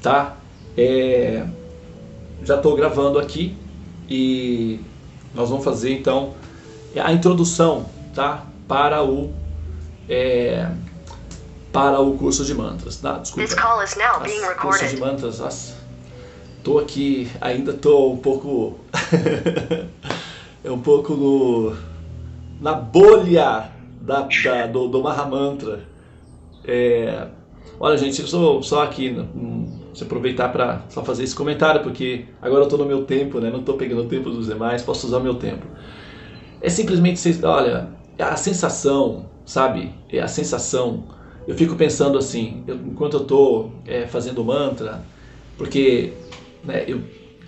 Tá? Já estou gravando aqui e nós vamos fazer então a introdução, tá? Para o curso de mantras, tá? Desculpa. Curso de mantras, nossa. Tô aqui, ainda tô um pouco na bolha do Mahamantra. Olha, gente, eu sou só aqui se aproveitar para só fazer esse comentário, porque agora eu estou no meu tempo, né? Não estou pegando o tempo dos demais, posso usar o meu tempo. É simplesmente, olha, a sensação, sabe? A sensação, eu fico pensando assim, enquanto eu estou fazendo mantra, porque né, eu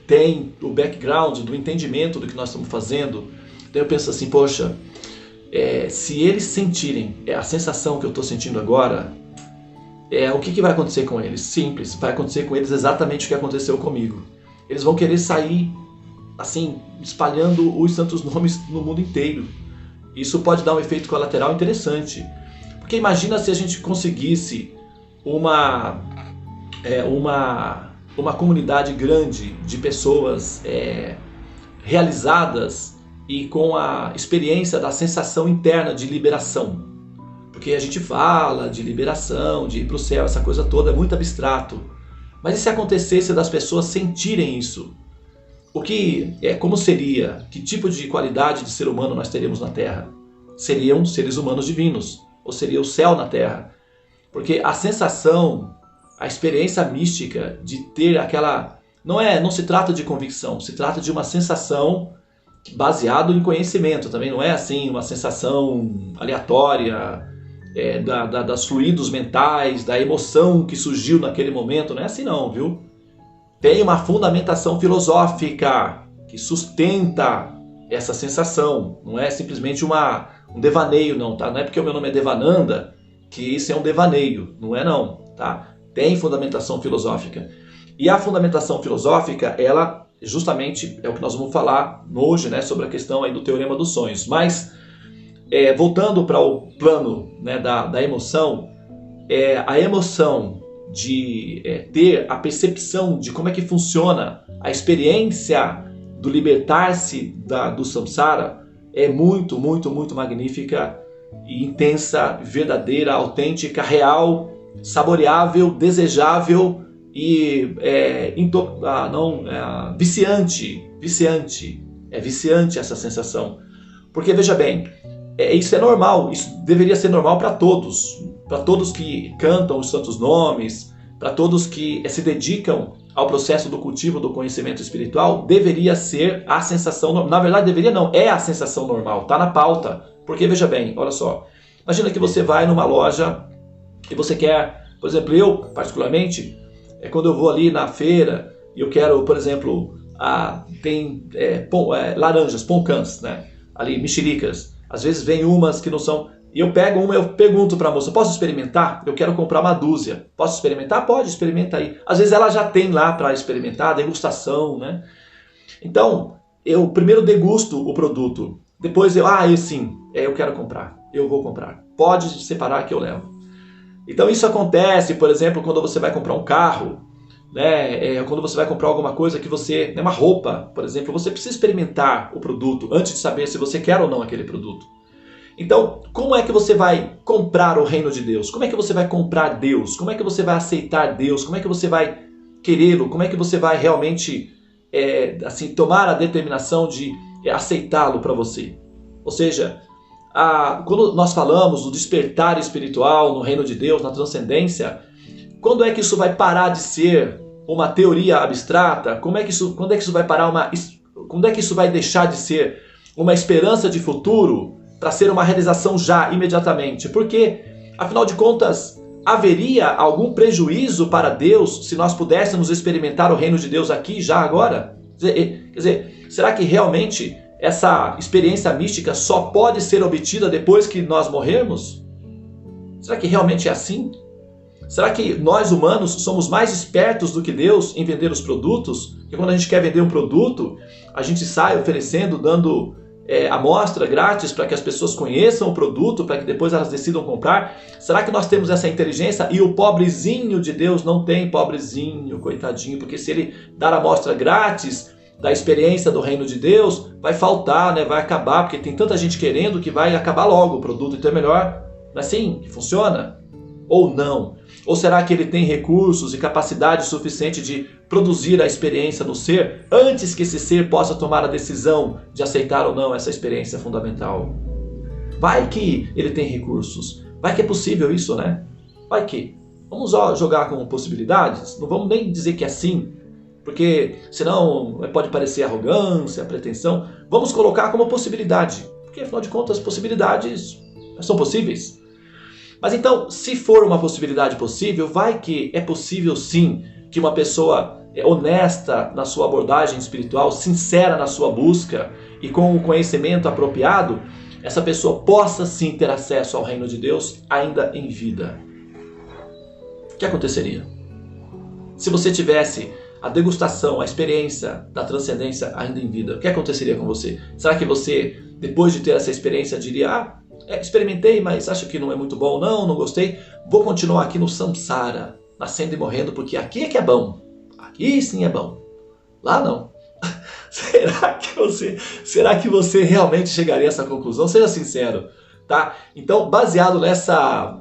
tenho o background do entendimento do que nós estamos fazendo, então eu penso assim, poxa, se eles sentirem a sensação que eu estou sentindo agora, o que vai acontecer com eles? Simples, vai acontecer com eles exatamente o que aconteceu comigo. Eles vão querer sair assim, espalhando os santos nomes no mundo inteiro. Isso pode dar um efeito colateral interessante. Porque imagina se a gente conseguisse uma comunidade grande de pessoas realizadas e com a experiência da sensação interna de liberação. Porque a gente fala de liberação, de ir para o céu, essa coisa toda é muito abstrato. Mas e se acontecesse das pessoas sentirem isso? Como seria? Que tipo de qualidade de ser humano nós teríamos na Terra? Seriam seres humanos divinos, ou seria o céu na Terra? Porque a sensação, a experiência mística de ter aquela... Não se trata de convicção, se trata de uma sensação baseada em conhecimento. Também não é assim uma sensação aleatória... das fluidos mentais, da emoção que surgiu naquele momento, não é assim não, viu? Tem uma fundamentação filosófica que sustenta essa sensação, não é simplesmente um devaneio não, tá? Não é porque o meu nome é Devananda que isso é um devaneio, não é não, tá? Tem fundamentação filosófica. E a fundamentação filosófica, ela justamente é o que nós vamos falar hoje, né, sobre a questão aí do Teorema dos Sonhos, mas... voltando para o plano, né, da emoção, a emoção de ter a percepção de como é que funciona a experiência do libertar-se do samsara é muito, muito, muito magnífica e intensa, verdadeira, autêntica, real, saboreável, desejável e viciante. É viciante essa sensação. Porque veja bem, isso é normal, isso deveria ser normal para todos que cantam os santos nomes, para todos que se dedicam ao processo do cultivo do conhecimento espiritual, deveria ser a sensação, na verdade deveria não, é a sensação normal, está na pauta. Porque veja bem, olha só, imagina que você vai numa loja e você quer, por exemplo, eu particularmente, quando eu vou ali na feira e eu quero, por exemplo, tem laranjas, poncãs, né? Ali, mexericas. Às vezes vem umas que não são... E eu pego uma e eu pergunto para a moça, posso experimentar? Eu quero comprar uma dúzia. Posso experimentar? Pode, experimenta aí. Às vezes ela já tem lá para experimentar, degustação, né? Então, eu primeiro degusto o produto. Depois eu quero comprar. Eu vou comprar. Pode separar que eu levo. Então isso acontece, por exemplo, quando você vai comprar um carro, né? Quando você vai comprar alguma coisa que você... uma roupa, por exemplo, você precisa experimentar o produto antes de saber se você quer ou não aquele produto. Então, como é que você vai comprar o reino de Deus? Como é que você vai comprar Deus? Como é que você vai aceitar Deus? Como é que você vai querê-lo? Como é que você vai realmente tomar a determinação de aceitá-lo para você? Ou seja, quando nós falamos do despertar espiritual no reino de Deus, na transcendência, quando é que isso vai parar de ser uma teoria abstrata? Quando é que isso vai parar quando é que isso vai deixar de ser uma esperança de futuro para ser uma realização já, imediatamente? Porque, afinal de contas, haveria algum prejuízo para Deus se nós pudéssemos experimentar o reino de Deus aqui, já, agora? Quer dizer, será que realmente essa experiência mística só pode ser obtida depois que nós morrermos? Será que realmente é assim? Será que nós humanos somos mais espertos do que Deus em vender os produtos? Porque quando a gente quer vender um produto, a gente sai oferecendo, dando amostra grátis para que as pessoas conheçam o produto, para que depois elas decidam comprar. Será que nós temos essa inteligência e o pobrezinho de Deus não tem? Pobrezinho, coitadinho, porque se ele dar amostra grátis da experiência do reino de Deus, vai faltar, né? Vai acabar, porque tem tanta gente querendo que vai acabar logo o produto. Então é melhor, não é assim que funciona? Ou não? Ou será que ele tem recursos e capacidade suficiente de produzir a experiência no ser antes que esse ser possa tomar a decisão de aceitar ou não essa experiência fundamental? Vai que ele tem recursos. Vai que é possível isso, né? Vai que. Vamos jogar com possibilidades? Não vamos nem dizer que é sim, porque senão pode parecer arrogância, pretensão. Vamos colocar como possibilidade, porque afinal de contas possibilidades são possíveis. Mas então, se for uma possibilidade possível, vai que é possível sim que uma pessoa honesta na sua abordagem espiritual, sincera na sua busca e com o conhecimento apropriado, essa pessoa possa sim ter acesso ao reino de Deus ainda em vida. O que aconteceria? Se você tivesse a degustação, a experiência da transcendência ainda em vida, o que aconteceria com você? Será que você, depois de ter essa experiência, diria: experimentei, mas acho que não é muito bom, não gostei, vou continuar aqui no samsara, nascendo e morrendo, porque aqui é que é bom, aqui sim é bom, lá não. Será que você realmente chegaria a essa conclusão? Seja sincero, tá? Então, baseado nessa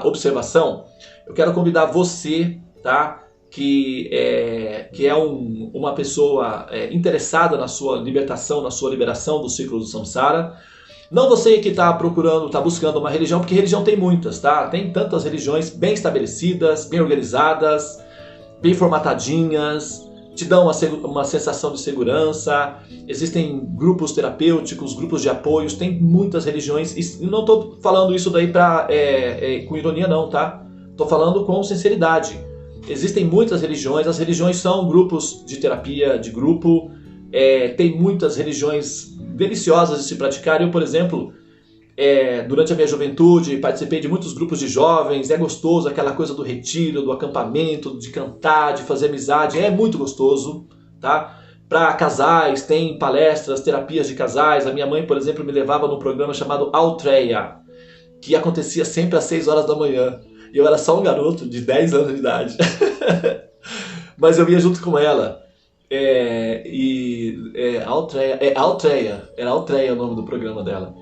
observação, eu quero convidar você, tá? Que é uma pessoa interessada na sua libertação, na sua liberação do ciclo do samsara. Não você que está buscando uma religião, porque religião tem muitas, tá? Tem tantas religiões bem estabelecidas, bem organizadas, bem formatadinhas, te dão uma sensação de segurança. Existem grupos terapêuticos, grupos de apoios, tem muitas religiões. E não estou falando isso daí com ironia não, tá? Estou falando com sinceridade. Existem muitas religiões, as religiões são grupos de terapia, de grupo. Tem muitas religiões deliciosas de se praticar. Eu, por exemplo, durante a minha juventude, participei de muitos grupos de jovens. É gostoso aquela coisa do retiro, do acampamento, de cantar, de fazer amizade. É muito gostoso, tá? Para casais, tem palestras, terapias de casais. A minha mãe, por exemplo, me levava num programa chamado Altreia, que acontecia sempre às 6 horas da manhã. E eu era só um garoto de 10 anos de idade. Mas eu ia junto com ela. Altreia, era Altreia o nome do programa dela.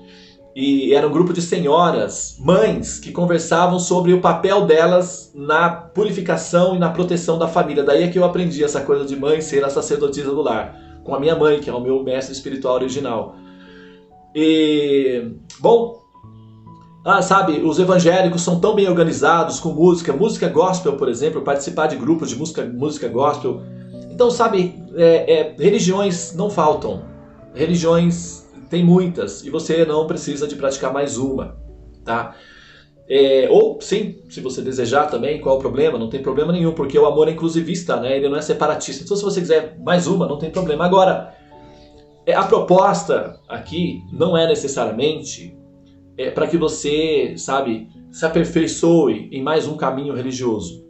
E era um grupo de senhoras, mães, que conversavam sobre o papel delas na purificação e na proteção da família. Daí é que eu aprendi essa coisa de mãe ser a sacerdotisa do lar, com a minha mãe, que é o meu mestre espiritual original. E, bom, sabe, os evangélicos são tão bem organizados com música gospel, por exemplo, participar de grupos de música gospel. Então, sabe, religiões não faltam, religiões tem muitas e você não precisa de praticar mais uma, tá? Ou sim, se você desejar também, qual é o problema? Não tem problema nenhum, porque o amor é inclusivista, né? Ele não é separatista. Então, se você quiser mais uma, não tem problema. Agora, a proposta aqui não é necessariamente para que você, sabe, se aperfeiçoe em mais um caminho religioso.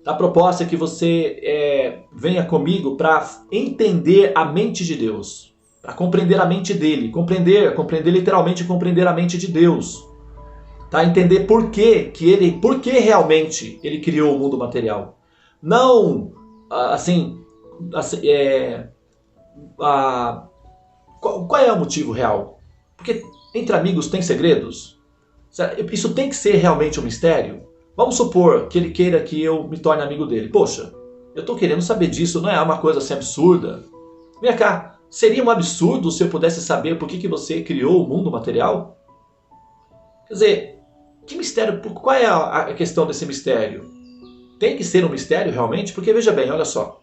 A proposta é que você venha comigo para entender a mente de Deus, para compreender a mente dele, compreender literalmente, compreender a mente de Deus, tá? Entender por que realmente ele criou o mundo material. Não, qual é o motivo real? Porque entre amigos tem segredos? Isso tem que ser realmente um mistério? Vamos supor que ele queira que eu me torne amigo dele. Poxa, eu estou querendo saber disso, não é uma coisa assim absurda? Vem cá, seria um absurdo se eu pudesse saber por que você criou o mundo material? Quer dizer, que mistério? Qual é a questão desse mistério? Tem que ser um mistério realmente? Porque veja bem, olha só.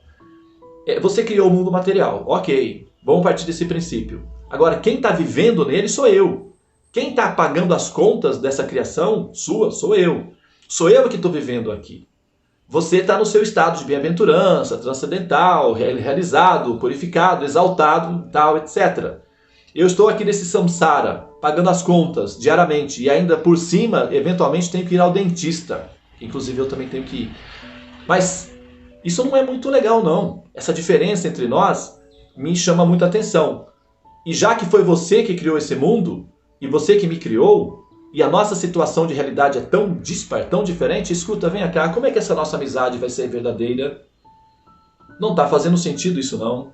Você criou o mundo material, ok, vamos partir desse princípio. Agora, quem está vivendo nele sou eu. Quem está pagando as contas dessa criação sua, sou eu. Sou eu que estou vivendo aqui. Você está no seu estado de bem-aventurança, transcendental, realizado, purificado, exaltado, tal, etc. Eu estou aqui nesse samsara, pagando as contas diariamente, e ainda por cima, eventualmente, tenho que ir ao dentista. Inclusive eu também tenho que ir. Mas isso não é muito legal, não. Essa diferença entre nós me chama muita atenção. E já que foi você que criou esse mundo, e você que me criou, e a nossa situação de realidade é tão dispar, tão diferente, escuta, vem cá, como é que essa nossa amizade vai ser verdadeira? Não está fazendo sentido isso, não.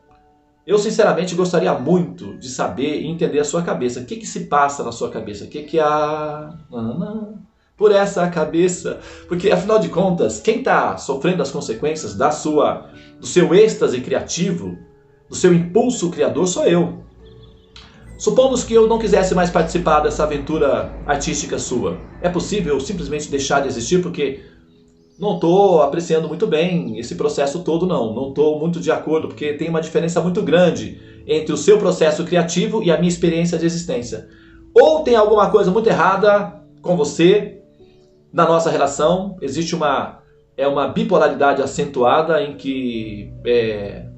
Eu, sinceramente, gostaria muito de saber e entender a sua cabeça. O que se passa na sua cabeça? O que há por essa cabeça? Porque, afinal de contas, quem está sofrendo as consequências do seu êxtase criativo, do seu impulso criador, sou eu. Supomos que eu não quisesse mais participar dessa aventura artística sua. É possível simplesmente deixar de existir porque não estou apreciando muito bem esse processo todo, não. Não estou muito de acordo, porque tem uma diferença muito grande entre o seu processo criativo e a minha experiência de existência. Ou tem alguma coisa muito errada com você, na nossa relação. Existe uma bipolaridade acentuada em que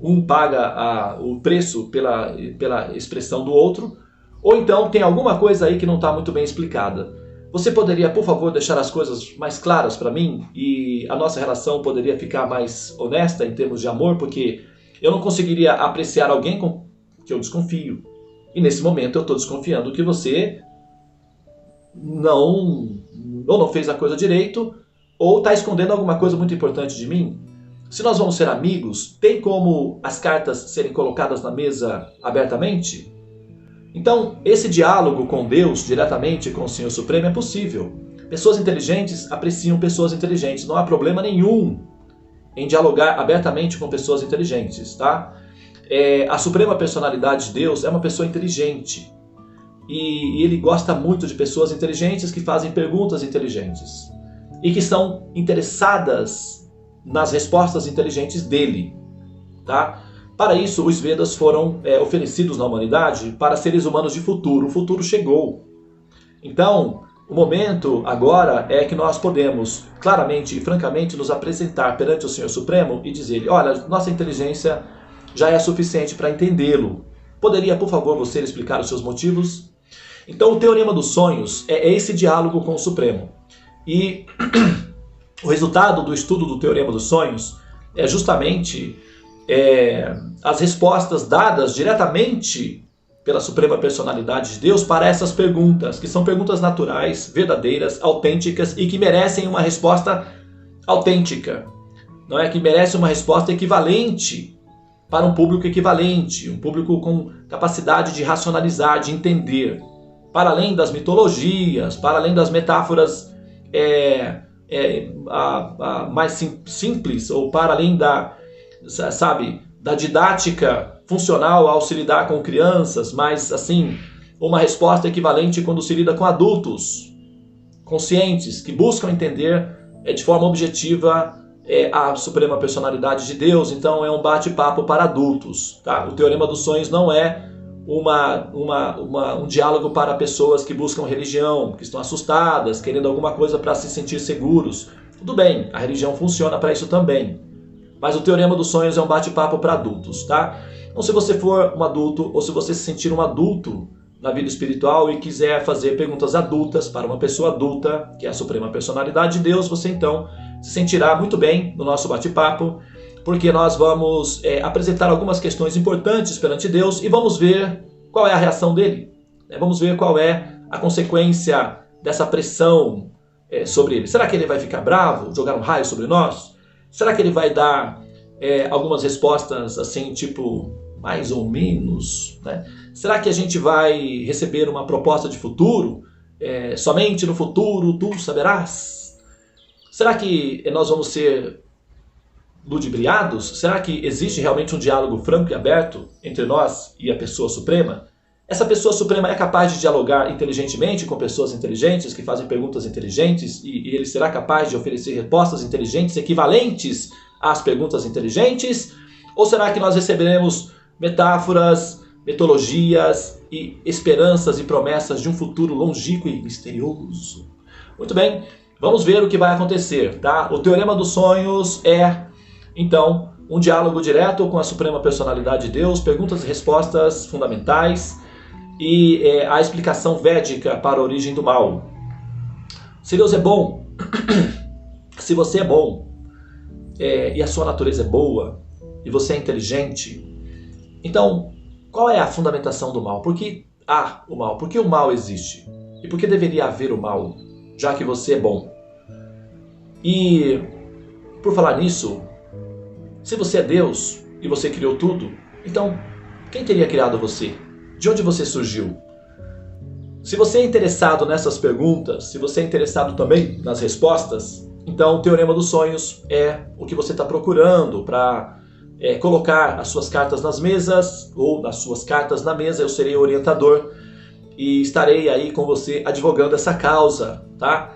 um paga o preço pela expressão do outro. Ou então tem alguma coisa aí que não está muito bem explicada. Você poderia, por favor, deixar as coisas mais claras para mim? E a nossa relação poderia ficar mais honesta em termos de amor? Porque eu não conseguiria apreciar alguém que eu desconfio. E nesse momento eu estou desconfiando que você ou não fez a coisa direito, ou está escondendo alguma coisa muito importante de mim. Se nós vamos ser amigos, tem como as cartas serem colocadas na mesa abertamente? Então, esse diálogo com Deus, diretamente com o Senhor Supremo, é possível. Pessoas inteligentes apreciam pessoas inteligentes. Não há problema nenhum em dialogar abertamente com pessoas inteligentes, tá? A Suprema Personalidade de Deus é uma pessoa inteligente. E ele gosta muito de pessoas inteligentes que fazem perguntas inteligentes. E que estão interessadas nas respostas inteligentes dele, tá? Para isso, os Vedas foram oferecidos na humanidade para seres humanos de futuro. O futuro chegou. Então, o momento agora é que nós podemos claramente e francamente nos apresentar perante o Senhor Supremo e dizer-lhe, olha, nossa inteligência já é suficiente para entendê-lo. Poderia, por favor, você explicar os seus motivos? Então, o Teorema dos Sonhos é esse diálogo com o Supremo. E o resultado do estudo do Teorema dos Sonhos é justamente as respostas dadas diretamente pela Suprema Personalidade de Deus para essas perguntas, que são perguntas naturais, verdadeiras, autênticas e que merecem uma resposta autêntica, não é? Que merece uma resposta equivalente para um público equivalente, um público com capacidade de racionalizar, de entender, para além das mitologias, para além das metáforas mais simples, ou para além da didática funcional ao se lidar com crianças, mas assim, uma resposta equivalente quando se lida com adultos conscientes, que buscam entender de forma objetiva a Suprema Personalidade de Deus. Então é um bate-papo para adultos, tá? O Teorema dos Sonhos não é um diálogo para pessoas que buscam religião, que estão assustadas, querendo alguma coisa para se sentir seguros. Tudo bem, a religião funciona para isso também. Mas o Teorema dos Sonhos é um bate-papo para adultos, tá? Então, se você for um adulto, ou se você se sentir um adulto na vida espiritual e quiser fazer perguntas adultas para uma pessoa adulta, que é a Suprema Personalidade de Deus, você então se sentirá muito bem no nosso bate-papo, porque nós vamos apresentar algumas questões importantes perante Deus e vamos ver qual é a reação dele. Vamos ver qual é a consequência dessa pressão sobre ele. Será que ele vai ficar bravo, jogar um raio sobre nós? Será que ele vai dar algumas respostas assim, tipo, mais ou menos, né? Será que a gente vai receber uma proposta de futuro? Somente no futuro tu saberás? Será que nós vamos ser ludibriados? Será que existe realmente um diálogo franco e aberto entre nós e a pessoa suprema? Essa pessoa suprema é capaz de dialogar inteligentemente com pessoas inteligentes que fazem perguntas inteligentes e ele será capaz de oferecer respostas inteligentes equivalentes às perguntas inteligentes? Ou será que nós receberemos metáforas, mitologias e esperanças e promessas de um futuro longínquo e misterioso? Muito bem, vamos ver o que vai acontecer, tá? O Teorema dos Sonhos então, um diálogo direto com a Suprema Personalidade de Deus, perguntas e respostas fundamentais. e a explicação védica para a origem do mal. Se Deus é bom, se você é bom, e a sua natureza é boa, e você é inteligente, então qual é a fundamentação do mal? Por que há o mal? Por que o mal existe? E por que deveria haver o mal, já que você é bom? E por falar nisso, se você é Deus e você criou tudo, então quem teria criado você? De onde você surgiu? Se você é interessado nessas perguntas, se você é interessado também nas respostas, então o Teorema dos Sonhos é o que você está procurando para colocar as suas cartas nas mesas, ou as suas cartas na mesa. Eu serei o orientador e estarei aí com você advogando essa causa, tá?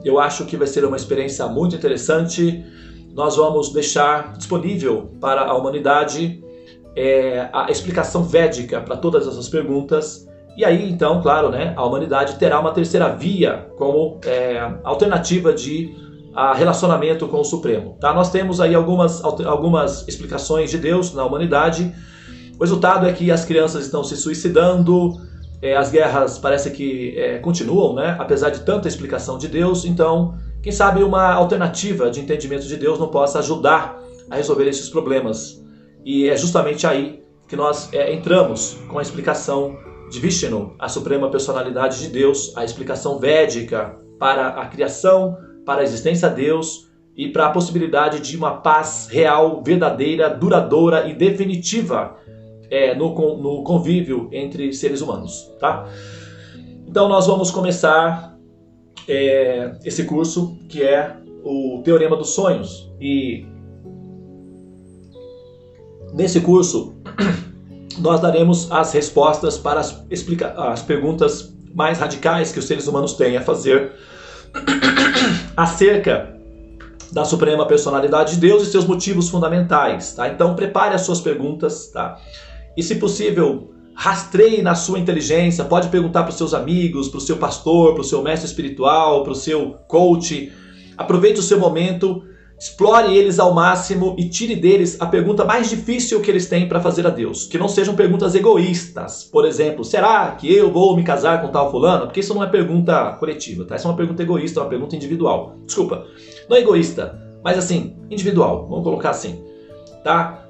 Eu acho que vai ser uma experiência muito interessante. Nós vamos deixar disponível para a humanidade a explicação védica para todas essas perguntas. E aí, então, claro, né, a humanidade terá uma terceira via como alternativa de relacionamento com o Supremo. Tá? Nós temos aí algumas explicações de Deus na humanidade. O resultado é que as crianças estão se suicidando, as guerras parece que continuam, né, apesar de tanta explicação de Deus. Então, quem sabe uma alternativa de entendimento de Deus não possa ajudar a resolver esses problemas. E é justamente aí que nós entramos com a explicação de Vishnu, a suprema personalidade de Deus, a explicação védica para a criação, para a existência de Deus e para a possibilidade de uma paz real, verdadeira, duradoura e definitiva no convívio entre seres humanos. Tá? Então nós vamos começar esse curso que é o Teorema dos Sonhos. E nesse curso nós daremos as respostas para as perguntas mais radicais que os seres humanos têm a fazer acerca da Suprema Personalidade de Deus e seus motivos fundamentais. Tá? Então prepare as suas perguntas, tá? E se possível, rastreie na sua inteligência, pode perguntar para os seus amigos, para o seu pastor, para o seu mestre espiritual, para o seu coach. Aproveite o seu momento, explore eles ao máximo e tire deles a pergunta mais difícil que eles têm para fazer a Deus. Que não sejam perguntas egoístas. Por exemplo, será que eu vou me casar com tal fulano? Porque isso não é pergunta coletiva, tá? Isso é uma pergunta egoísta, é uma pergunta individual. Desculpa, não é egoísta, mas assim, individual, vamos colocar assim. Tá?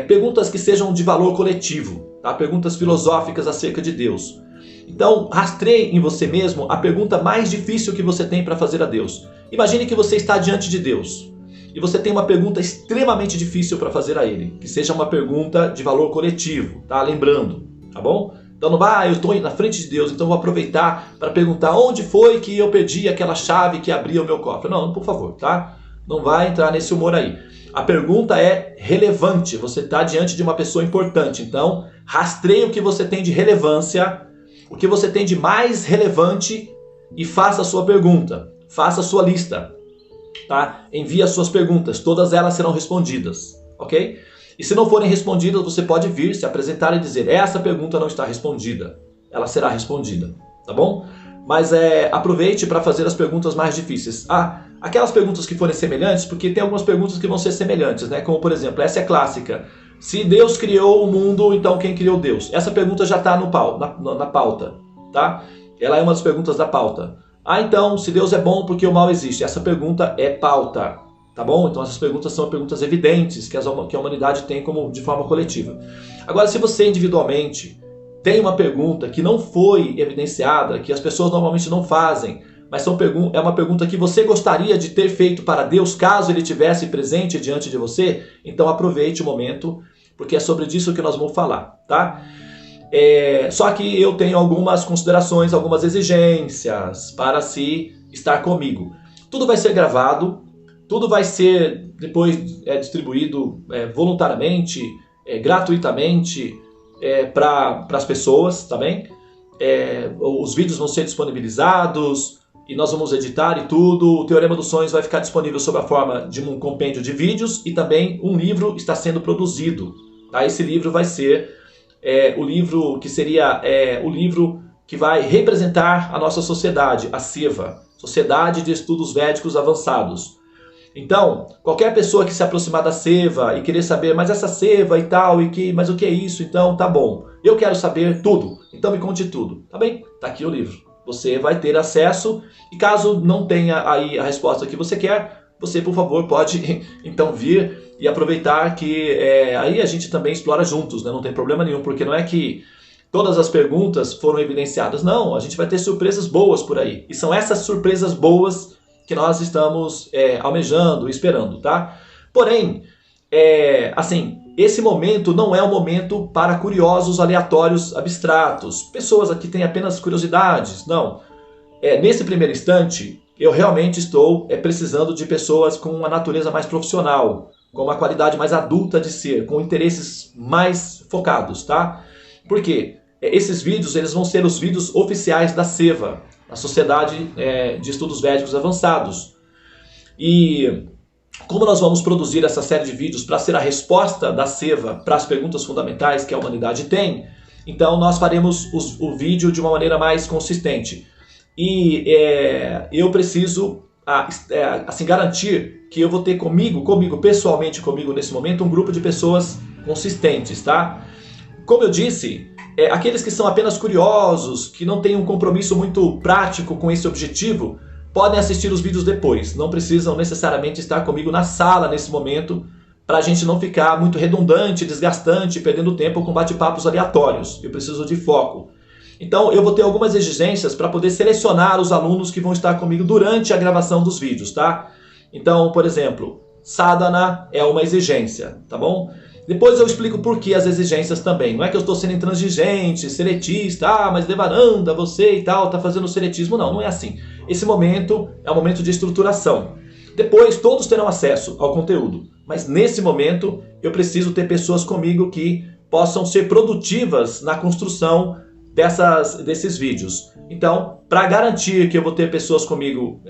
Perguntas que sejam de valor coletivo, tá? Perguntas filosóficas acerca de Deus. Então, rastreie em você mesmo a pergunta mais difícil que você tem para fazer a Deus. Imagine que você está diante de Deus e você tem uma pergunta extremamente difícil para fazer a Ele, que seja uma pergunta de valor coletivo, tá? Lembrando, tá bom? Então não vai, eu estou na frente de Deus, então vou aproveitar para perguntar onde foi que eu perdi aquela chave que abria o meu cofre. Não, por favor, tá? Não vai entrar nesse humor aí. A pergunta é relevante, você está diante de uma pessoa importante, então rastreie o que você tem de relevância, o que você tem de mais relevante e faça a sua pergunta, faça a sua lista, tá? Envie as suas perguntas, todas elas serão respondidas, ok? E se não forem respondidas, você pode vir, se apresentar e dizer, essa pergunta não está respondida, ela será respondida, tá bom? Mas aproveite para fazer as perguntas mais difíceis. Aquelas perguntas que forem semelhantes, porque tem algumas perguntas que vão ser semelhantes, né? Como por exemplo, essa é clássica. Se Deus criou o mundo, então quem criou Deus? Essa pergunta já está na pauta, tá? Ela é uma das perguntas da pauta. Então, se Deus é bom, por que o mal existe? Essa pergunta é pauta, tá bom? Então essas perguntas são perguntas evidentes que a humanidade tem de forma coletiva. Agora, se você individualmente tem uma pergunta que não foi evidenciada, que as pessoas normalmente não fazem, mas é uma pergunta que você gostaria de ter feito para Deus caso Ele estivesse presente diante de você, então aproveite o momento, porque é sobre isso que nós vamos falar, tá? Só que eu tenho algumas considerações, algumas exigências para se estar comigo. Tudo vai ser gravado, tudo vai ser depois distribuído voluntariamente, gratuitamente, para as pessoas, tá bem? Os vídeos vão ser disponibilizados e nós vamos editar e tudo. O Teorema dos Sonhos vai ficar disponível sob a forma de um compêndio de vídeos e também um livro está sendo produzido, tá? Esse livro vai ser o livro que seria o livro que vai representar a nossa sociedade, a SEVA, Sociedade de Estudos Védicos Avançados. Então, qualquer pessoa que se aproximar da Seva e querer saber, mas essa Seva e tal, mas o que é isso? Então, tá bom. Eu quero saber tudo, então me conte tudo. Tá bem? Tá aqui o livro. Você vai ter acesso e caso não tenha aí a resposta que você quer, você, por favor, pode então vir e aproveitar que aí a gente também explora juntos, né? Não tem problema nenhum, porque não é que todas as perguntas foram evidenciadas. Não, a gente vai ter surpresas boas por aí. E são essas surpresas boas que nós estamos almejando, esperando, tá? Porém, assim, esse momento não é um momento para curiosos aleatórios abstratos, pessoas que têm apenas curiosidades, não. Nesse primeiro instante, eu realmente estou precisando de pessoas com uma natureza mais profissional, com uma qualidade mais adulta de ser, com interesses mais focados, tá? Por quê? Esses vídeos eles vão ser os vídeos oficiais da SEVA, a Sociedade de Estudos Védicos Avançados. E como nós vamos produzir essa série de vídeos para ser a resposta da SEVA para as perguntas fundamentais que a humanidade tem, então nós faremos o vídeo de uma maneira mais consistente. E eu preciso assim, garantir que eu vou ter pessoalmente comigo nesse momento, um grupo de pessoas consistentes, tá? Como eu disse, aqueles que são apenas curiosos, que não têm um compromisso muito prático com esse objetivo, podem assistir os vídeos depois. Não precisam necessariamente estar comigo na sala nesse momento, para a gente não ficar muito redundante, desgastante, perdendo tempo com bate-papos aleatórios. Eu preciso de foco. Então eu vou ter algumas exigências para poder selecionar os alunos que vão estar comigo durante a gravação dos vídeos, tá? Então, por exemplo, sadhana é uma exigência, tá bom? Depois eu explico por que as exigências também. Não é que eu estou sendo intransigente, seletista, mas Devananda, você e tal, tá fazendo seletismo. Não, não é assim. Esse momento é um momento de estruturação. Depois todos terão acesso ao conteúdo. Mas nesse momento eu preciso ter pessoas comigo que possam ser produtivas na construção desses vídeos. Então, para garantir que eu vou ter pessoas comigo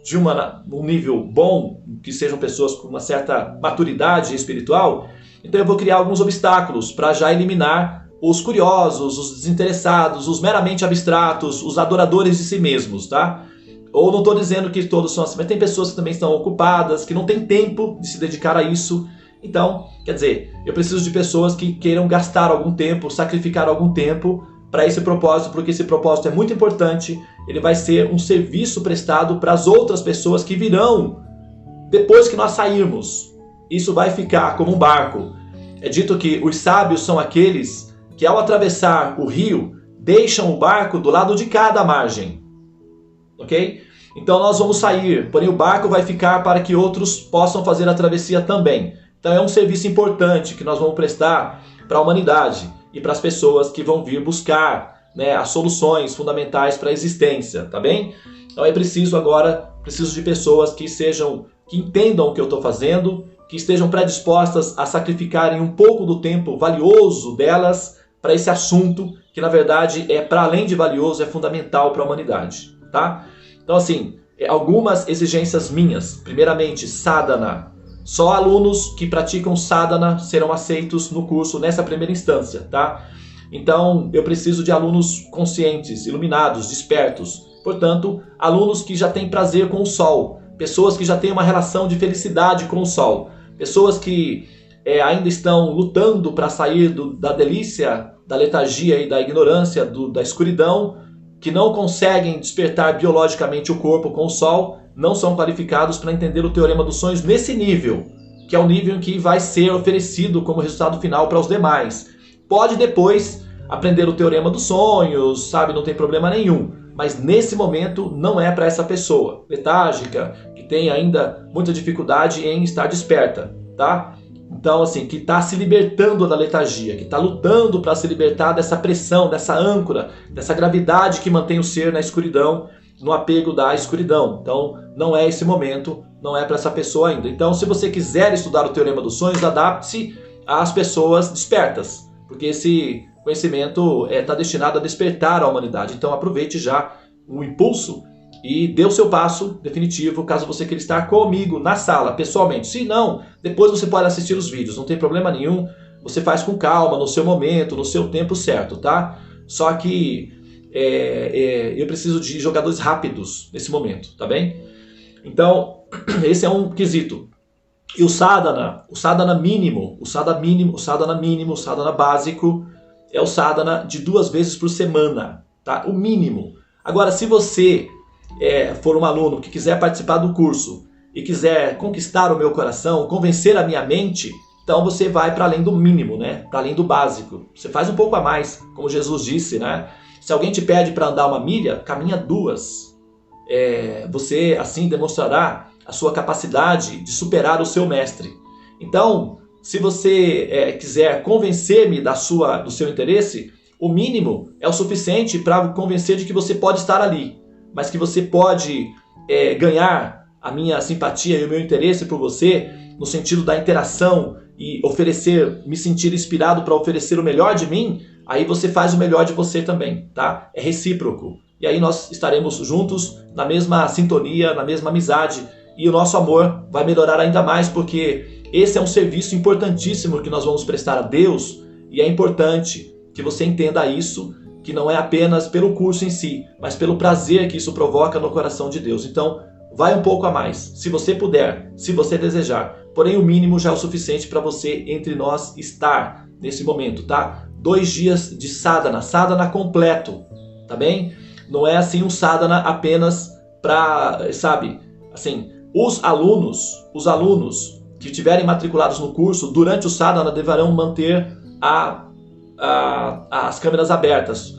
de um nível bom, que sejam pessoas com uma certa maturidade espiritual, então eu vou criar alguns obstáculos para já eliminar os curiosos, os desinteressados, os meramente abstratos, os adoradores de si mesmos, tá? Ou não estou dizendo que todos são assim, mas tem pessoas que também estão ocupadas, que não têm tempo de se dedicar a isso. Então, quer dizer, eu preciso de pessoas que queiram gastar algum tempo, sacrificar algum tempo para esse propósito, porque esse propósito é muito importante. Ele vai ser um serviço prestado para as outras pessoas que virão depois que nós sairmos. Isso vai ficar como um barco. É dito que os sábios são aqueles que, ao atravessar o rio, deixam o barco do lado de cada margem. Ok? Então nós vamos sair, porém o barco vai ficar para que outros possam fazer a travessia também. Então é um serviço importante que nós vamos prestar para a humanidade e para as pessoas que vão vir buscar, né, as soluções fundamentais para a existência, tá bem? Então preciso de pessoas que entendam o que eu estou fazendo, que estejam predispostas a sacrificarem um pouco do tempo valioso delas para esse assunto, que na verdade para além de valioso, é fundamental para a humanidade, tá? Então assim, algumas exigências minhas. Primeiramente, sadhana. Só alunos que praticam sadhana serão aceitos no curso nessa primeira instância, tá? Então, eu preciso de alunos conscientes, iluminados, despertos. Portanto, alunos que já têm prazer com o sol, pessoas que já têm uma relação de felicidade com o sol, pessoas que ainda estão lutando para sair da delícia, da letargia e da ignorância, da escuridão, que não conseguem despertar biologicamente o corpo com o sol, não são qualificados para entender o Teorema dos Sonhos nesse nível, que é o nível em que vai ser oferecido como resultado final para os demais. Pode depois aprender o Teorema dos Sonhos, sabe, não tem problema nenhum, mas nesse momento não é para essa pessoa letárgica, que tem ainda muita dificuldade em estar desperta, tá? Então, assim, que está se libertando da letargia, que está lutando para se libertar dessa pressão, dessa âncora, dessa gravidade que mantém o ser na escuridão, no apego da escuridão. Então, não é esse momento, não é para essa pessoa ainda. Então, se você quiser estudar o Teorema dos Sonhos, adapte-se às pessoas despertas, porque esse conhecimento está destinado a despertar a humanidade. Então, aproveite já o impulso e dê o seu passo definitivo, caso você queira estar comigo na sala, pessoalmente. Se não, depois você pode assistir os vídeos, não tem problema nenhum. Você faz com calma, no seu momento, no seu tempo certo, tá? Só que eu preciso de jogadores rápidos nesse momento, tá bem? Então, esse é um quesito. E o sadhana mínimo, o sadhana básico, é o sadhana de 2 vezes por semana, tá? O mínimo. Agora, se você for um aluno que quiser participar do curso e quiser conquistar o meu coração, convencer a minha mente, então você vai para além do mínimo, né? Para além do básico. Você faz um pouco a mais, como Jesus disse, né? Se alguém te pede para andar 1 milha, caminha 2. Você assim demonstrará a sua capacidade de superar o seu mestre. Então, se você quiser convencer-me do seu interesse, o mínimo é o suficiente para convencer de que você pode estar ali, mas que você pode ganhar a minha simpatia e o meu interesse por você no sentido da interação e me sentir inspirado para oferecer o melhor de mim, aí você faz o melhor de você também, tá? É recíproco. E aí nós estaremos juntos na mesma sintonia, na mesma amizade, e o nosso amor vai melhorar ainda mais, porque esse é um serviço importantíssimo que nós vamos prestar a Deus, e é importante que você entenda isso, que não é apenas pelo curso em si, mas pelo prazer que isso provoca no coração de Deus. Então, vai um pouco a mais, se você puder, se você desejar. Porém, o mínimo já é o suficiente para você entre nós estar nesse momento, tá? 2 dias de sadhana completo, tá bem? Não é assim um sadhana apenas para, sabe, assim, os alunos que estiverem matriculados no curso, durante o sadhana deverão manter as câmeras abertas.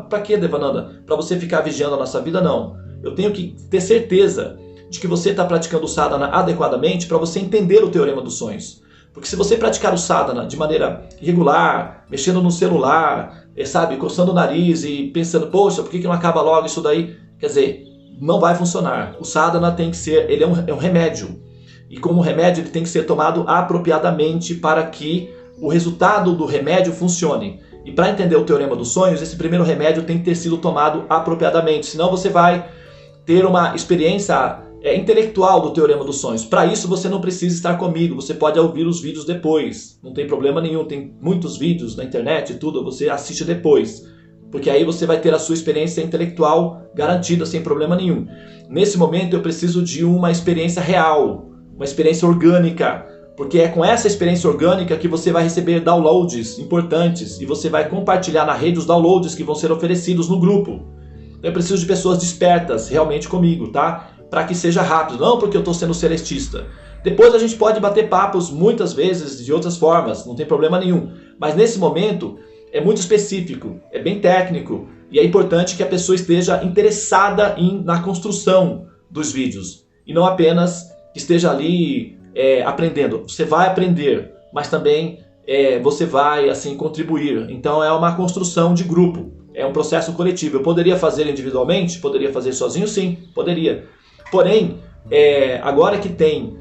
Para que, Devananda? Para você ficar vigiando a nossa vida? Não. Eu tenho que ter certeza de que você está praticando o sadhana adequadamente para você entender o teorema dos sonhos. Porque se você praticar o sadhana de maneira irregular, mexendo no celular, sabe, coçando o nariz e pensando, poxa, por que não acaba logo isso daí? Quer dizer, não vai funcionar. O sadhana tem que ser, ele é um remédio. E como remédio, ele tem que ser tomado apropriadamente para que o resultado do remédio funcione. E para entender o teorema dos sonhos, esse primeiro remédio tem que ter sido tomado apropriadamente. Senão você vai ter uma experiência intelectual do teorema dos sonhos. Para isso você não precisa estar comigo, você pode ouvir os vídeos depois. Não tem problema nenhum, tem muitos vídeos na internet e tudo, você assiste depois. Porque aí você vai ter a sua experiência intelectual garantida, sem problema nenhum. Nesse momento eu preciso de uma experiência real, uma experiência orgânica. Porque é com essa experiência orgânica que você vai receber downloads importantes e você vai compartilhar na rede os downloads que vão ser oferecidos no grupo. Eu preciso de pessoas despertas realmente comigo, tá? Para que seja rápido, não porque eu estou sendo celestista. Depois a gente pode bater papos muitas vezes de outras formas, não tem problema nenhum. Mas nesse momento é muito específico, é bem técnico e é importante que a pessoa esteja interessada na construção dos vídeos e não apenas esteja ali aprendendo. Você vai aprender, mas também você vai assim contribuir. Então é uma construção de grupo, é um processo coletivo. Eu poderia fazer individualmente? Poderia fazer sozinho? Sim, poderia. Porém, agora que tem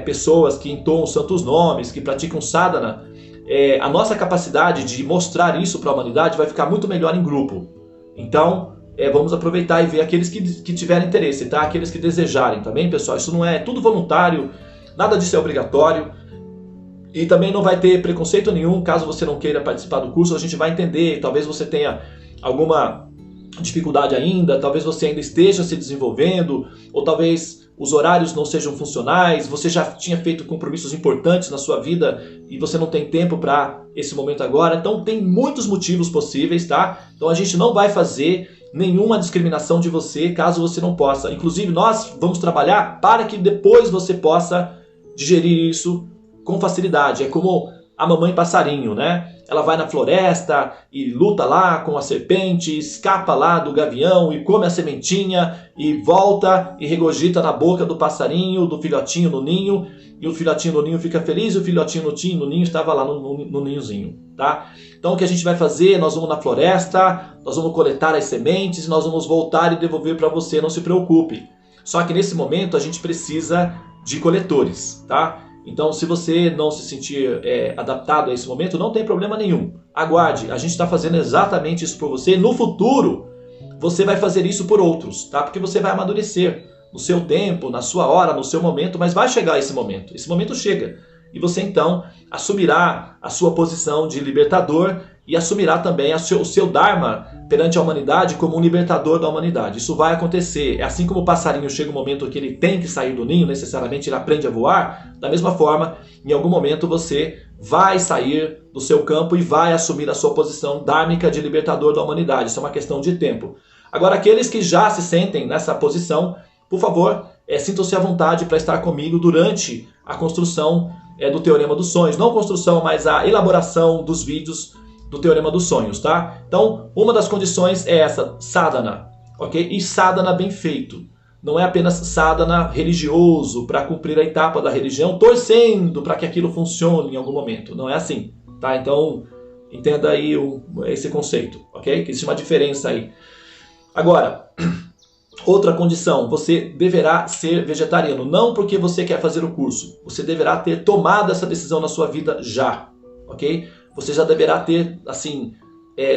pessoas que entoam os santos nomes, que praticam sadhana, a nossa capacidade de mostrar isso para a humanidade vai ficar muito melhor em grupo. Então, vamos aproveitar e ver aqueles que tiverem interesse, tá? Aqueles que desejarem, tá bem, pessoal? Isso não é tudo voluntário, nada disso é obrigatório. E também não vai ter preconceito nenhum, caso você não queira participar do curso, a gente vai entender, talvez você tenha alguma dificuldade ainda, talvez você ainda esteja se desenvolvendo, ou talvez os horários não sejam funcionais, você já tinha feito compromissos importantes na sua vida e você não tem tempo para esse momento agora. Então tem muitos motivos possíveis, tá? Então a gente não vai fazer nenhuma discriminação de você caso você não possa. Inclusive nós vamos trabalhar para que depois você possa digerir isso com facilidade. É como a mamãe passarinho, né? Ela vai na floresta e luta lá com a serpente, escapa lá do gavião e come a sementinha e volta e regurgita na boca do passarinho, do filhotinho no ninho, e o filhotinho no ninho fica feliz e o filhotinho no ninho estava lá no ninhozinho, tá? Então o que a gente vai fazer? Nós vamos na floresta, nós vamos coletar as sementes e nós vamos voltar e devolver para você, não se preocupe. Só que nesse momento a gente precisa de coletores, tá? Então, se você não se sentir adaptado a esse momento, não tem problema nenhum. Aguarde, a gente está fazendo exatamente isso por você. No futuro, você vai fazer isso por outros, tá? Porque você vai amadurecer no seu tempo, na sua hora, no seu momento, mas vai chegar esse momento. Esse momento chega. E você, então, assumirá a sua posição de libertador e assumirá também o seu Dharma perante a humanidade como um libertador da humanidade. Isso vai acontecer. É assim como o passarinho chega um momento que ele tem que sair do ninho, necessariamente ele aprende a voar, da mesma forma, em algum momento você vai sair do seu campo e vai assumir a sua posição dármica de libertador da humanidade. Isso é uma questão de tempo. Agora, aqueles que já se sentem nessa posição, por favor, sintam-se à vontade para estar comigo durante a construção do Teorema dos Sonhos. Não construção, mas a elaboração dos vídeos do Teorema dos Sonhos, tá? Então, uma das condições é essa, sadhana, ok? E sadhana bem feito. Não é apenas sadhana religioso para cumprir a etapa da religião, torcendo para que aquilo funcione em algum momento. Não é assim, tá? Então, entenda aí esse conceito, ok? Que existe uma diferença aí. Agora, outra condição, você deverá ser vegetariano. Não porque você quer fazer o curso. Você deverá ter tomado essa decisão na sua vida já, ok? Você já deverá ter, assim,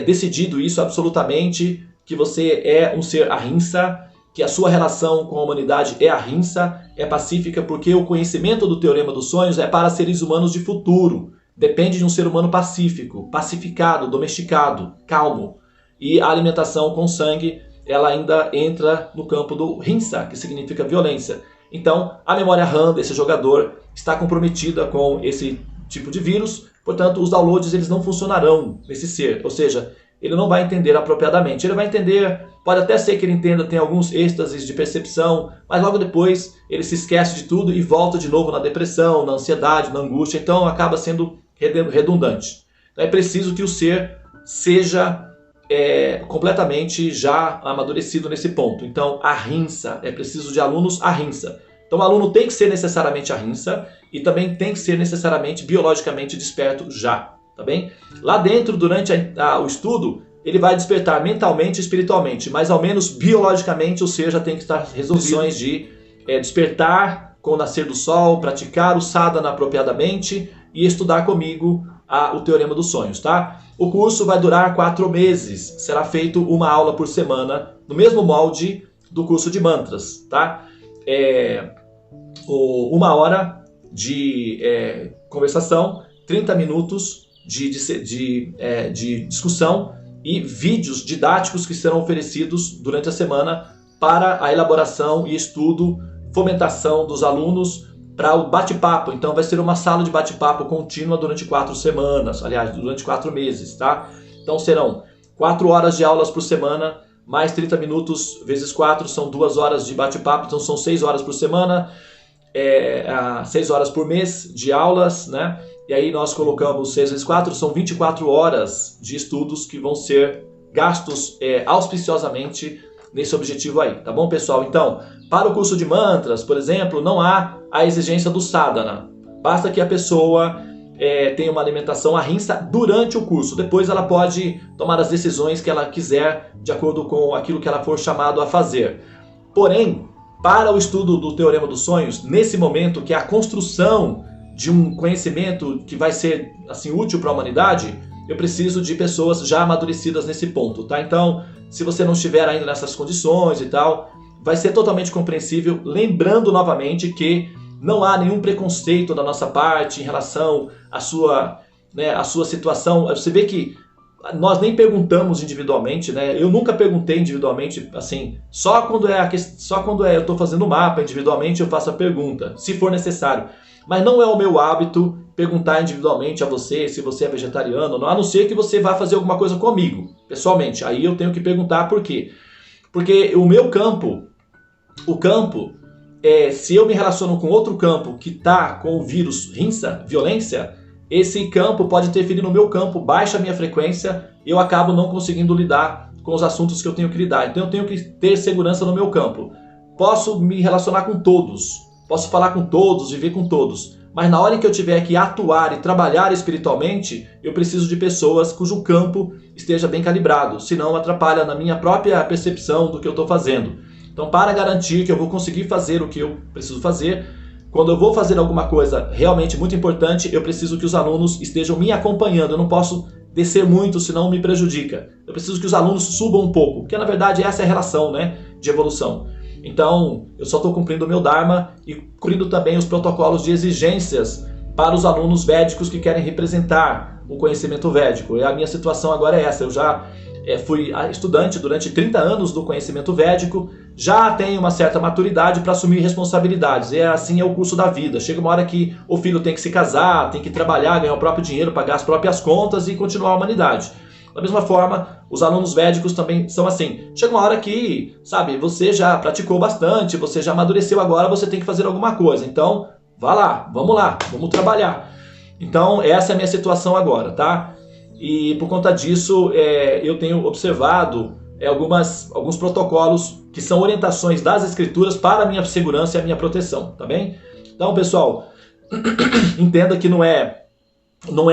decidido isso absolutamente, que você é um ser ahimsa, que a sua relação com a humanidade é ahimsa, é pacífica, porque o conhecimento do Teorema dos Sonhos é para seres humanos de futuro. Depende de um ser humano pacífico, pacificado, domesticado, calmo. E a alimentação com sangue, ela ainda entra no campo do hinsa, que significa violência. Então, a memória RAM desse jogador está comprometida com esse tipo de vírus, portanto, os downloads eles não funcionarão nesse ser, ou seja, ele não vai entender apropriadamente. Ele vai entender, pode até ser que ele entenda, tem alguns êxtases de percepção, mas logo depois ele se esquece de tudo e volta de novo na depressão, na ansiedade, na angústia, então acaba sendo redundante. Então é preciso que o ser seja completamente já amadurecido nesse ponto. Então, ahimsa, é preciso de alunos ahimsa. Então o aluno tem que ser necessariamente ahimsa e também tem que ser necessariamente biologicamente desperto já, tá bem? Lá dentro, durante o estudo, ele vai despertar mentalmente e espiritualmente, mas ao menos biologicamente o ser já tem que estar resolvido de despertar com o nascer do sol, praticar o sadhana apropriadamente e estudar comigo o Teorema dos Sonhos, tá? O curso vai durar 4 meses, será feito uma aula por semana, no mesmo molde do curso de mantras, tá? 1 hora de conversação, 30 minutos de discussão e vídeos didáticos que serão oferecidos durante a semana para a elaboração e estudo, fomentação dos alunos para o bate-papo. Então vai ser uma sala de bate-papo contínua durante 4 semanas, aliás, durante 4 meses, tá? Então serão 4 horas de aulas por semana, mais 30 minutos vezes 4, são 2 horas de bate-papo, então são 6 horas por semana, 6 horas por mês de aulas, né? E aí nós colocamos 6 vezes 4, são 24 horas de estudos que vão ser gastos auspiciosamente nesse objetivo aí, tá bom, pessoal? Então, para o curso de mantras, por exemplo, não há a exigência do sadhana. Basta que a pessoa tenha uma alimentação ahimsa durante o curso. Depois ela pode tomar as decisões que ela quiser de acordo com aquilo que ela for chamado a fazer. Porém, para o estudo do Teorema dos Sonhos, nesse momento, que é a construção de um conhecimento que vai ser assim útil para a humanidade, eu preciso de pessoas já amadurecidas nesse ponto, tá? Então, se você não estiver ainda nessas condições e tal, vai ser totalmente compreensível, lembrando novamente que não há nenhum preconceito da nossa parte em relação à sua situação. Você vê que nós nem perguntamos individualmente, né? Eu nunca perguntei individualmente, assim, só quando eu estou fazendo o mapa individualmente eu faço a pergunta, se for necessário. Mas não é o meu hábito perguntar individualmente a você se você é vegetariano ou não, a não ser que você vá fazer alguma coisa comigo, pessoalmente. Aí eu tenho que perguntar por quê. Porque o meu campo, se eu me relaciono com outro campo que está com o vírus hinsa, violência, esse campo pode interferir no meu campo, baixa a minha frequência e eu acabo não conseguindo lidar com os assuntos que eu tenho que lidar. Então eu tenho que ter segurança no meu campo. Posso me relacionar com todos, posso falar com todos, viver com todos, mas na hora em que eu tiver que atuar e trabalhar espiritualmente, eu preciso de pessoas cujo campo esteja bem calibrado, senão atrapalha na minha própria percepção do que eu estou fazendo. Então, para garantir que eu vou conseguir fazer o que eu preciso fazer, quando eu vou fazer alguma coisa realmente muito importante, eu preciso que os alunos estejam me acompanhando. Eu não posso descer muito, senão me prejudica. Eu preciso que os alunos subam um pouco, porque na verdade essa é a relação, né, de evolução. Então, eu só estou cumprindo o meu Dharma e cumprindo também os protocolos de exigências para os alunos védicos que querem representar o conhecimento védico. E a minha situação agora é essa, eu já fui estudante durante 30 anos do conhecimento védico, já tenho uma certa maturidade para assumir responsabilidades. E assim é o curso da vida. Chega uma hora que o filho tem que se casar, tem que trabalhar, ganhar o próprio dinheiro, pagar as próprias contas e continuar a humanidade. Da mesma forma, os alunos védicos também são assim. Chega uma hora que, sabe, você já praticou bastante, você já amadureceu agora, você tem que fazer alguma coisa. Então, vá lá, vamos trabalhar. Então, essa é a minha situação agora, tá? E por conta disso, eu tenho observado alguns protocolos que são orientações das escrituras para a minha segurança e a minha proteção, tá bem? Então, pessoal, entenda que não é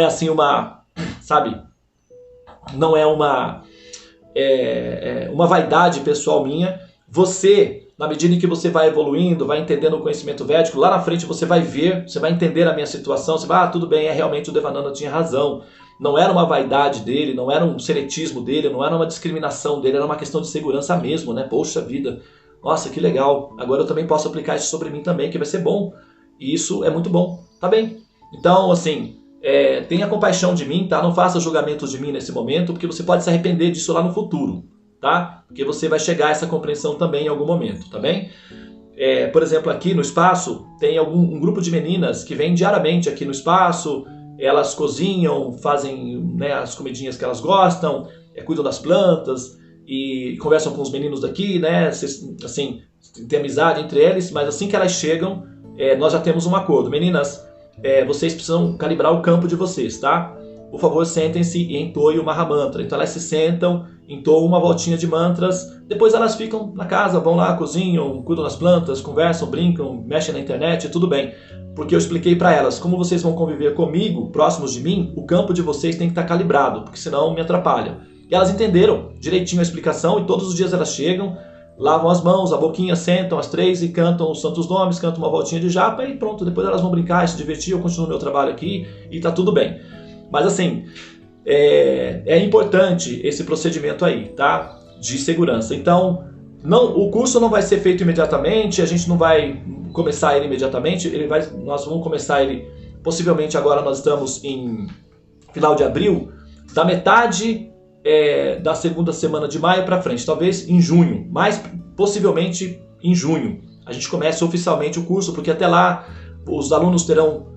assim uma, sabe, não é uma vaidade pessoal minha. Você, na medida em que você vai evoluindo, vai entendendo o conhecimento védico, lá na frente você vai ver, você vai entender a minha situação, você vai, tudo bem, realmente o Devananda tinha razão. Não era uma vaidade dele, não era um seletismo dele, não era uma discriminação dele, era uma questão de segurança mesmo, né? Poxa vida, nossa, que legal. Agora eu também posso aplicar isso sobre mim também, que vai ser bom. E isso é muito bom, tá bem? Então, assim, tenha compaixão de mim, tá? Não faça julgamentos de mim nesse momento, porque você pode se arrepender disso lá no futuro, tá? Porque você vai chegar a essa compreensão também em algum momento, tá bem? Por exemplo, aqui no espaço, tem um grupo de meninas que vem diariamente aqui no espaço. Elas cozinham, fazem, né, as comidinhas que elas gostam, cuidam das plantas e conversam com os meninos daqui, né? Assim, tem amizade entre eles, mas assim que elas chegam, nós já temos um acordo. Meninas, vocês precisam calibrar o campo de vocês, tá? Por favor, sentem-se e entoem o Mahamantra. Então elas se sentam, entoam uma voltinha de mantras, depois elas ficam na casa, vão lá, cozinham, cuidam das plantas, conversam, brincam, mexem na internet, tudo bem. Porque eu expliquei para elas, como vocês vão conviver comigo, próximos de mim, o campo de vocês tem que estar calibrado, porque senão me atrapalha. E elas entenderam direitinho a explicação e todos os dias elas chegam, lavam as mãos, a boquinha, sentam as três e cantam os santos nomes, cantam uma voltinha de japa e pronto, depois elas vão brincar e se divertir, eu continuo meu trabalho aqui e tá tudo bem. Mas assim, é importante esse procedimento aí, tá? De segurança. Então, o curso não vai ser feito imediatamente, a gente não vai começar ele imediatamente, nós vamos começar ele, possivelmente agora nós estamos em final de abril, da metade da segunda semana de maio para frente, talvez em junho, mas possivelmente em junho a gente comece oficialmente o curso, porque até lá os alunos terão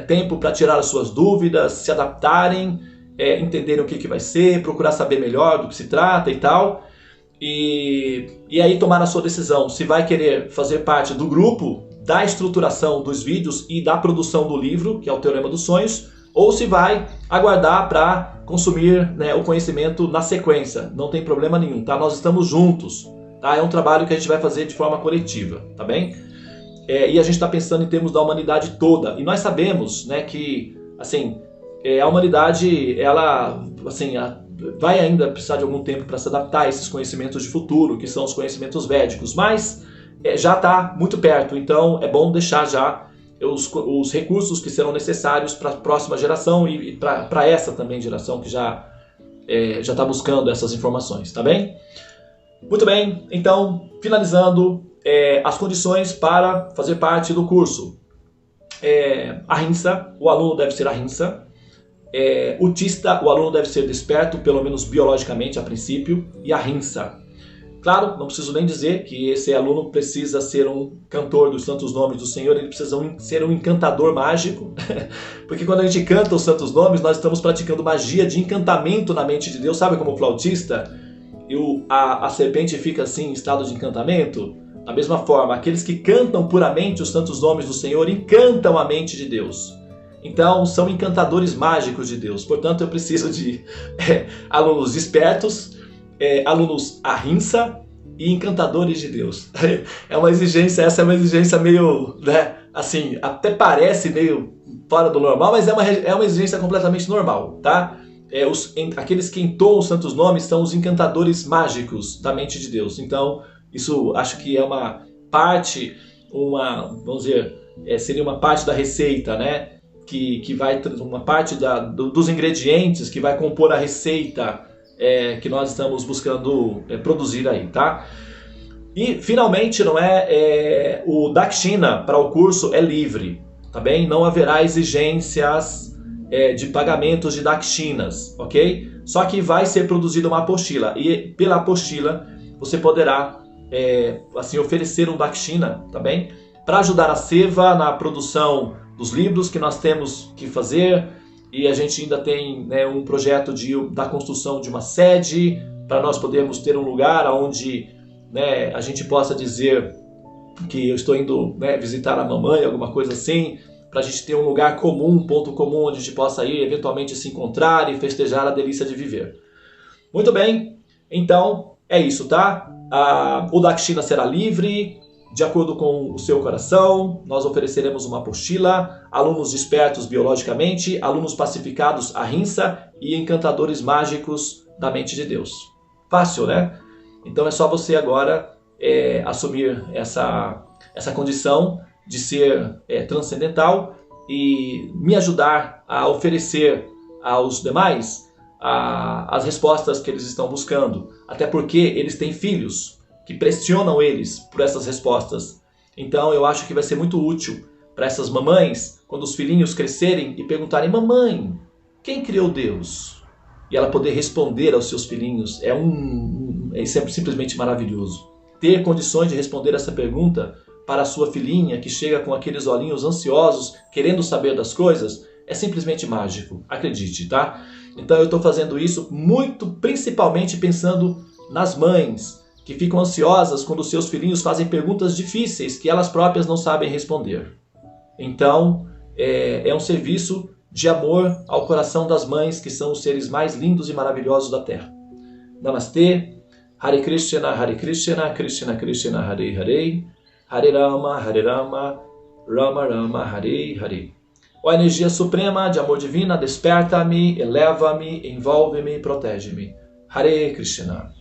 tempo para tirar as suas dúvidas, se adaptarem, entenderem o que vai ser, procurar saber melhor do que se trata e tal. E aí tomar a sua decisão, se vai querer fazer parte do grupo, da estruturação dos vídeos e da produção do livro, que é o Teorema dos Sonhos, ou se vai aguardar para consumir, né, o conhecimento na sequência. Não tem problema nenhum, tá? Nós estamos juntos, tá? É um trabalho que a gente vai fazer de forma coletiva, tá bem? E a gente está pensando em termos da humanidade toda. E nós sabemos, né, que assim, a humanidade, ela assim, vai ainda precisar de algum tempo para se adaptar a esses conhecimentos de futuro, que são os conhecimentos védicos, mas já está muito perto, então é bom deixar já os recursos que serão necessários para a próxima geração e para essa também geração que já está buscando essas informações, tá bem? Muito bem, então, finalizando, as condições para fazer parte do curso. Ahimsa, o aluno deve ser ahimsa. Utista, o aluno deve ser desperto, pelo menos biologicamente a princípio, e ahimsa. Claro, não preciso nem dizer que esse aluno precisa ser um cantor dos santos nomes do Senhor, ele precisa ser um encantador mágico, porque quando a gente canta os santos nomes, nós estamos praticando magia de encantamento na mente de Deus, sabe como o flautista? A serpente fica assim em estado de encantamento? Da mesma forma, aqueles que cantam puramente os santos nomes do Senhor encantam a mente de Deus. Então, são encantadores mágicos de Deus. Portanto, eu preciso de alunos espertos, alunos ahimsa e encantadores de Deus. Essa é uma exigência meio, né, assim, até parece meio fora do normal, mas é uma exigência completamente normal, tá? Aqueles que entoam os santos nomes são os encantadores mágicos da mente de Deus. Então, isso acho que é uma parte, vamos dizer, seria uma parte da receita, né? Que vai uma parte dos ingredientes que vai compor a receita que nós estamos buscando produzir aí, tá? E finalmente, não o Dakshina para o curso é livre, tá bem? Não haverá exigências de pagamentos de Dakshinas, ok? Só que vai ser produzida uma apostila, e pela apostila você poderá assim, oferecer um dakshina, tá bem? Para ajudar a Seva na produção dos livros que nós temos que fazer, e a gente ainda tem, né, um projeto da construção de uma sede, para nós podermos ter um lugar onde, né, a gente possa dizer que eu estou indo, né, visitar a mamãe, alguma coisa assim, para a gente ter um lugar comum, um ponto comum onde a gente possa ir, eventualmente se encontrar e festejar a delícia de viver. Muito bem, então é isso, tá? O dakshina será livre, de acordo com o seu coração. Nós ofereceremos uma apostila, alunos despertos biologicamente, alunos pacificados ahimsa e encantadores mágicos da mente de Deus. Fácil, né? Então é só você agora assumir essa condição de ser transcendental e me ajudar a oferecer aos demais as respostas que eles estão buscando. Até porque eles têm filhos que pressionam eles por essas respostas. Então eu acho que vai ser muito útil para essas mamães, quando os filhinhos crescerem e perguntarem: mamãe, quem criou Deus? E ela poder responder aos seus filhinhos é simplesmente maravilhoso. Ter condições de responder essa pergunta para a sua filhinha que chega com aqueles olhinhos ansiosos, querendo saber das coisas, é simplesmente mágico, acredite, tá? Então eu estou fazendo isso principalmente pensando nas mães, que ficam ansiosas quando seus filhinhos fazem perguntas difíceis que elas próprias não sabem responder. Então, é um serviço de amor ao coração das mães, que são os seres mais lindos e maravilhosos da Terra. Namastê, Hare Krishna, Krishna Krishna, Hare Hare, Hare Rama, Rama Rama, Hare Hare. Ó energia suprema de amor divina, desperta-me, eleva-me, envolve-me e protege-me. Hare Krishna.